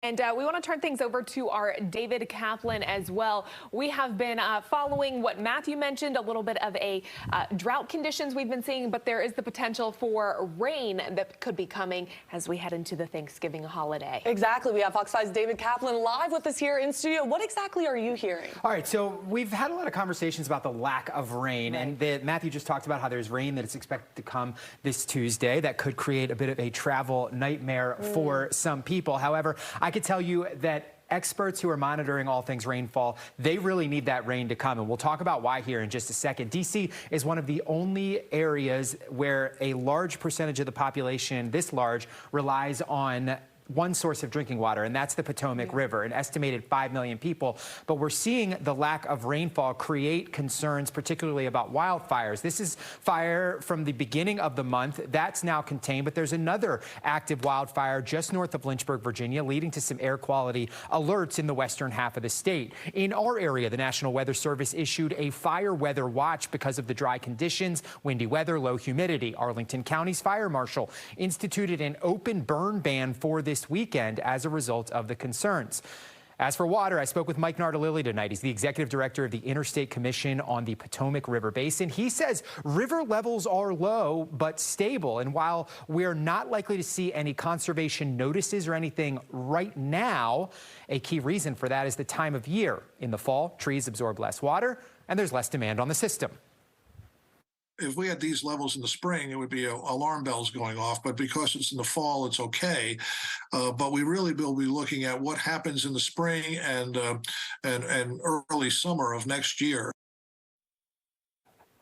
And we want to turn things over to our David Kaplan as well. We have been following what Matthew mentioned, a little bit of a drought conditions we've been seeing, but there is the potential for rain that could be coming as we head into the Thanksgiving holiday. Exactly. We have Fox 5's David Kaplan live with us here in studio. What exactly are you hearing? All right, so we've had a lot of conversations about the lack of rain, right. and Matthew just talked about how there's rain that is expected to come this Tuesday that could create a bit of a travel nightmare for some people. However, I could tell you that experts who are monitoring all things rainfall, they really need that rain to come. And we'll talk about why here in just a second. D.C. is one of the only areas where a large percentage of the population, this large, relies on one source of drinking water, and that's the Potomac River, an estimated 5 million people. But we're seeing the lack of rainfall create concerns, particularly about wildfires. This is fire from the beginning of the month. That's now contained, but there's another active wildfire just north of Lynchburg, Virginia, leading to some air quality alerts in the western half of the state. In our area, the National Weather Service issued a fire weather watch because of the dry conditions, windy weather, low humidity. Arlington County's fire marshal instituted an open burn ban for this weekend as a result of the concerns. As for water, I spoke with Mike Nardolilli tonight. He's the executive director of the Interstate Commission on the Potomac River Basin. He says river levels are low but stable. And while we're not likely to see any conservation notices or anything right now, a key reason for that is the time of year. In the fall, trees absorb less water and there's less demand on the system. If we had these levels in the spring, it would be alarm bells going off. But because it's in the fall, it's okay. But we really will be looking at what happens in the spring and early summer of next year.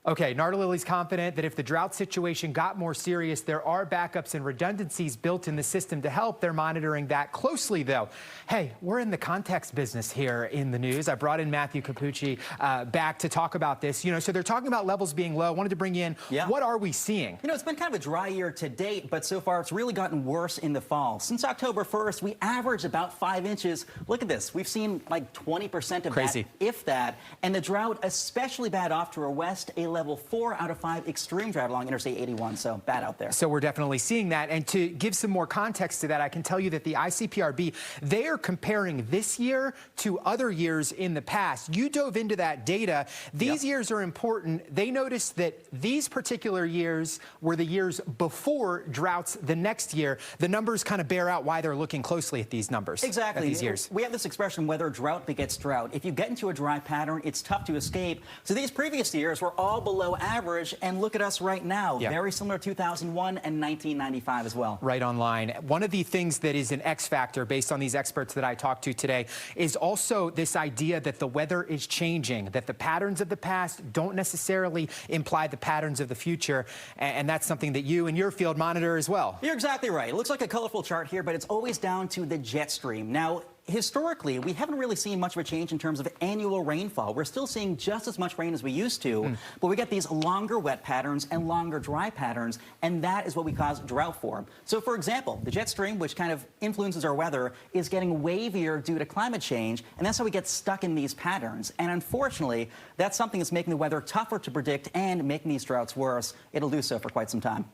Okay, Nardolilli's confident that if the drought situation got more serious, there are backups and redundancies built in the system to help. They're monitoring that closely, though. Hey, we're in the context business here in the news. I brought in Matthew Capucci back to talk about this. You know, so they're talking about levels being low. I wanted to bring you in. Yeah. What are we seeing? You know, it's been kind of a dry year to date, but so far it's really gotten worse in the fall. Since October 1st, we average about 5 inches. Look at this. We've seen like 20% of Crazy. that, if that. And the drought, especially bad off to our west, a level 4 out of 5 extreme drought along Interstate 81, so bad out there. So we're definitely seeing that. And to give some more context to that, I can tell you that the ICPRB, they are comparing this year to other years in the past. You dove into that data. These years are important. They noticed that these particular years were the years before droughts the next year. The numbers kind of bear out why they're looking closely at these numbers. Exactly. At these years. We have this expression, weather drought begets drought. If you get into a dry pattern, it's tough to escape. So these previous years were all below average, and look at us right now. Very similar to 2001 and 1995 as well. Right on line. One of the things that is an X factor based on these experts that I talked to today is also this idea that the weather is changing, that the patterns of the past don't necessarily imply the patterns of the future, and that's something that you and your field monitor as well. You're exactly right. It looks like a colorful chart here, but it's always down to the jet stream. Now, historically, we haven't really seen much of a change in terms of annual rainfall. We're still seeing just as much rain as we used to, but we get these longer wet patterns and longer dry patterns, and that is what we cause drought for. So, for example, the jet stream, which kind of influences our weather, is getting wavier due to climate change, and that's how we get stuck in these patterns. And unfortunately, that's something that's making the weather tougher to predict and making these droughts worse. It'll do so for quite some time.